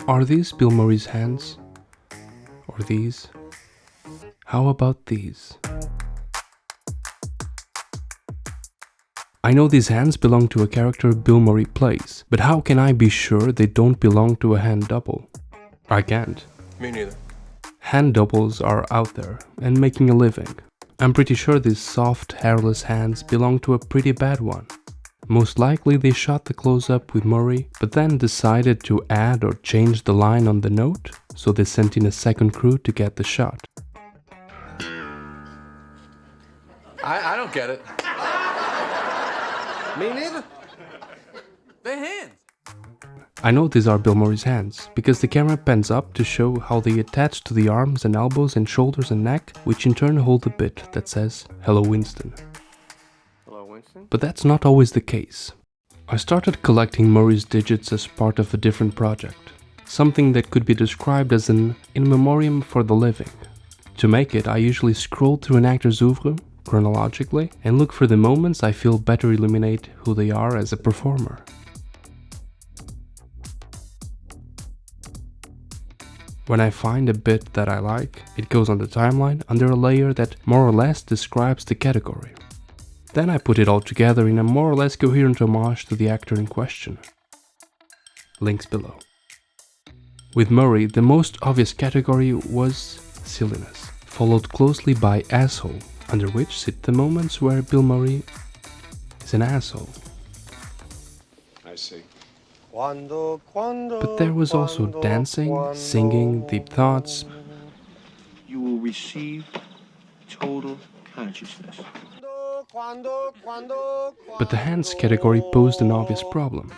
Are these Bill Murray's hands? Or these? How about these? I know these hands belong to a character Bill Murray plays, but how can I be sure they don't belong to a hand double? I can't. Me neither. Hand doubles are out there and making a living. I'm pretty sure these soft, hairless hands belong to a pretty bad one. Most likely they shot the close-up with Murray, but then decided to add or change the line on the note, so they sent in a second crew to get the shot. I don't get it. Me neither. They're hands. I know these are Bill Murray's hands, because the camera pans up to show how they attach to the arms and elbows and shoulders and neck, which in turn hold a bit that says, "Hello Winston." Hello, Winston. But that's not always the case. I started collecting Murray's digits as part of a different project, something that could be described as an in memoriam for the living. To make it, I usually scroll through an actor's oeuvre, chronologically, and look for the moments I feel better illuminate who they are as a performer. When I find a bit that I like, it goes on the timeline under a layer that more or less describes the category. Then I put it all together in a more or less coherent homage to the actor in question. Links below. With Murray, the most obvious category was silliness, followed closely by asshole, under which sit the moments where Bill Murray is an asshole. I see. But there was also dancing, singing, deep thoughts. You will receive total consciousness. But the hands category posed an obvious problem.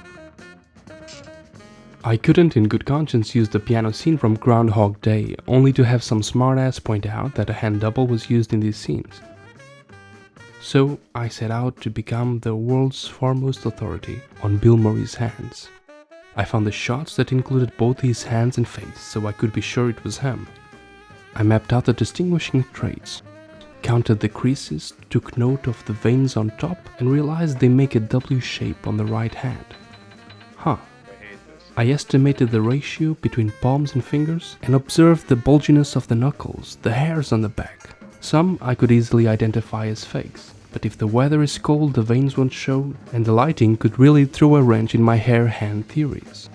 I couldn't in good conscience use the piano scene from Groundhog Day, only to have some smartass point out that a hand double was used in these scenes. So I set out to become the world's foremost authority on Bill Murray's hands. I found the shots that included both his hands and face, so I could be sure it was him. I mapped out the distinguishing traits, counted the creases, took note of the veins on top, and realized they make a W shape on the right hand. Huh. I estimated the ratio between palms and fingers, and observed the bulginess of the knuckles, the hairs on the back. Some I could easily identify as fakes. But if the weather is cold, the veins won't show, and the lighting could really throw a wrench in my hair-hand theories.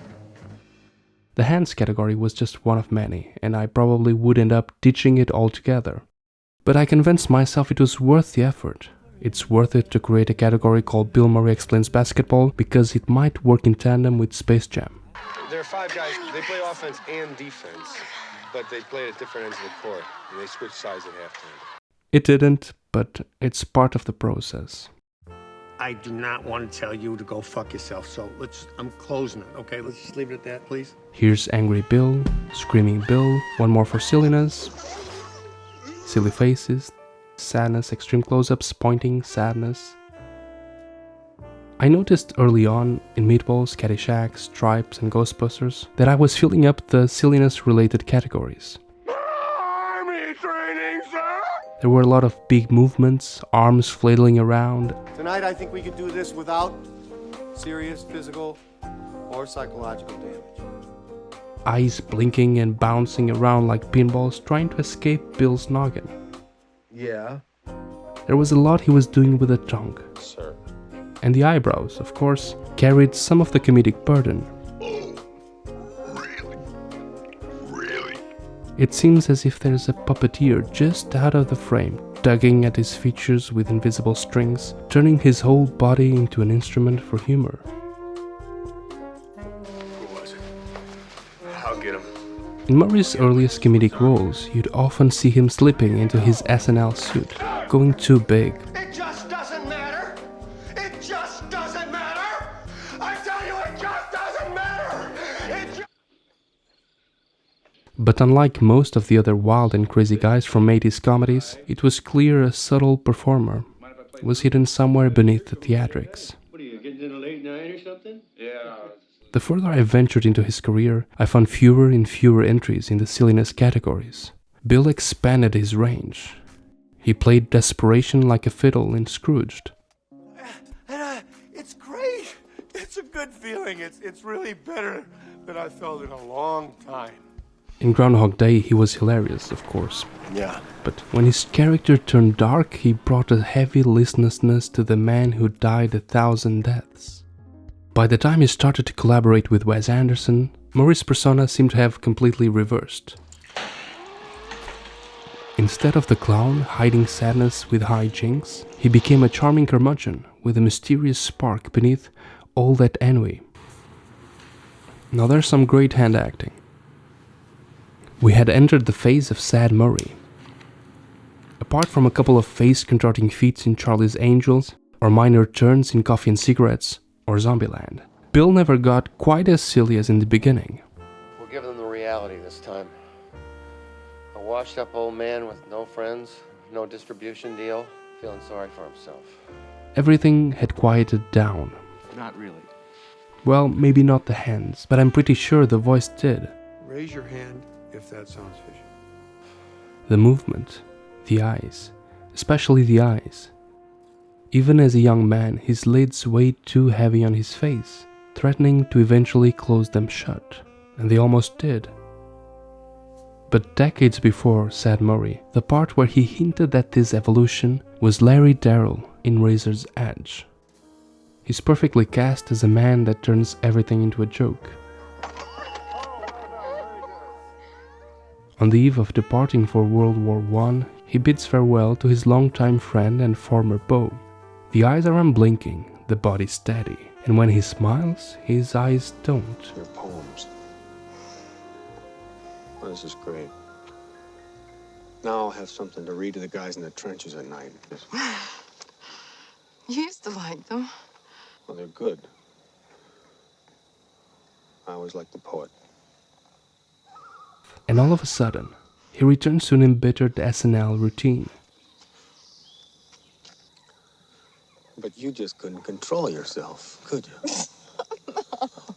The hands category was just one of many, and I probably would end up ditching it altogether. But I convinced myself it was worth the effort. It's worth it to create a category called Bill Murray Explains Basketball, because it might work in tandem with Space Jam. There are 5 guys. They play offense and defense, but they play at different ends of the court, and they switch sides at halftime. It didn't, but it's part of the process. I do not want to tell you to go fuck yourself, so I'm closing it, okay? Let's just leave it at that, please. Here's Angry Bill, Screaming Bill, one more for silliness, silly faces, sadness, extreme close-ups, pointing, sadness. I noticed early on, in Meatballs, Caddyshack, Stripes, and Ghostbusters, that I was filling up the silliness-related categories. Army training, sir! There were a lot of big movements, arms flailing around. Tonight, I think we could do this without serious physical or psychological damage. Eyes blinking and bouncing around like pinballs trying to escape Bill's noggin. Yeah, There was a lot he was doing with the tongue. sir. And the eyebrows, of course, carried some of the comedic burden. Really? It seems as if there's a puppeteer just out of the frame, tugging at his features with invisible strings, turning his whole body into an instrument for humor. Who was it? I'll get him. In Murray's earliest comedic roles, you'd often see him slipping into his SNL suit, going too big. It just doesn't matter! It just doesn't matter! I tell you, it just doesn't matter! But unlike most of the other wild and crazy guys from 80s comedies, it was clear a subtle performer was hidden somewhere beneath the theatrics. What are you, getting in a late night or something? Yeah. The further I ventured into his career, I found fewer and fewer entries in the silliness categories. Bill expanded his range. He played desperation like a fiddle in Scrooged. It's a good feeling. It's really better than I felt in a long time. In Groundhog Day, he was hilarious, of course. Yeah. But when his character turned dark, he brought a heavy listlessness to the man who died 1,000 deaths. By the time he started to collaborate with Wes Anderson, Murray's persona seemed to have completely reversed. Instead of the clown hiding sadness with hijinks, he became a charming curmudgeon with a mysterious spark beneath all that ennui. Now there's some great hand acting. We had entered the phase of Sad Murray. Apart from a couple of face-contorting feats in Charlie's Angels, or minor turns in Coffee and Cigarettes, or Zombieland, Bill never got quite as silly as in the beginning. We'll give them the reality this time. A washed-up old man with no friends, no distribution deal, feeling sorry for himself. Everything had quieted down. Not really. Well, maybe not the hands, but I'm pretty sure the voice did. Raise your hand if that sounds fishy. The movement, the eyes, especially the eyes. Even as a young man, his lids weighed too heavy on his face, threatening to eventually close them shut, and they almost did. But decades before Sad Murray, the part where he hinted at this evolution was Larry Darrell in Razor's Edge. He's perfectly cast as a man that turns everything into a joke. On the eve of departing for World War I, he bids farewell to his longtime friend and former beau. The eyes are unblinking, the body steady, and when he smiles, his eyes don't. Your poems. Well, this is great. Now I'll have something to read to the guys in the trenches at night. You used to like them. Well, they're good. I always liked the poet. And all of a sudden, he returns to an embittered SNL routine. But you just couldn't control yourself, could you?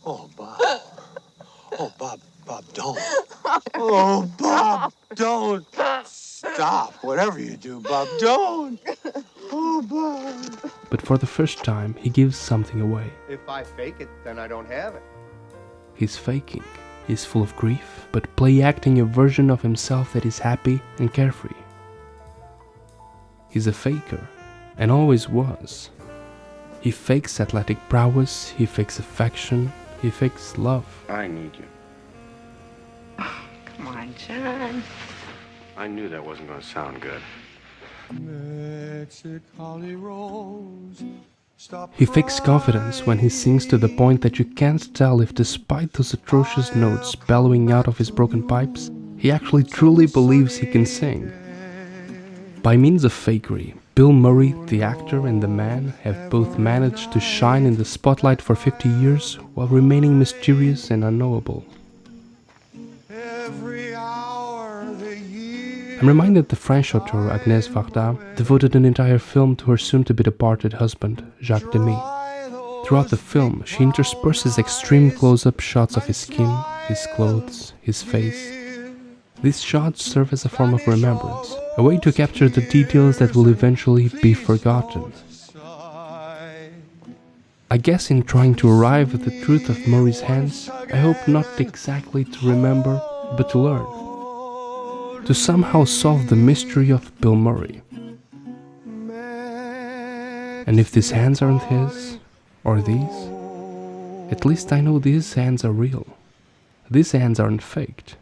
Oh, Bob. Oh, Bob, don't. Oh, Bob, don't. Stop. Whatever you do, Bob, don't. Oh, Bob. But for the first time, he gives something away. If I fake it, then I don't have it. He's faking. He's full of grief, but play-acting a version of himself that is happy and carefree. He's a faker, and always was. He fakes athletic prowess, he fakes affection, he fakes love. I need you. Come on, John. I knew that wasn't going to sound good. He fakes confidence when he sings to the point that you can't tell if, despite those atrocious notes bellowing out of his broken pipes, he actually truly believes he can sing. By means of fakery, Bill Murray, the actor, and the man have both managed to shine in the spotlight for 50 years while remaining mysterious and unknowable. I'm reminded the French author Agnès Varda devoted an entire film to her soon-to-be-departed husband, Jacques Demy. Throughout the film, she intersperses extreme close-up shots of his skin, his clothes, his face. These shots serve as a form of remembrance, a way to capture the details that will eventually be forgotten. I guess in trying to arrive at the truth of Murray's hands, I hope not exactly to remember, but to learn. To somehow solve the mystery of Bill Murray. And if these hands aren't his, or these, at least I know these hands are real. These hands aren't faked.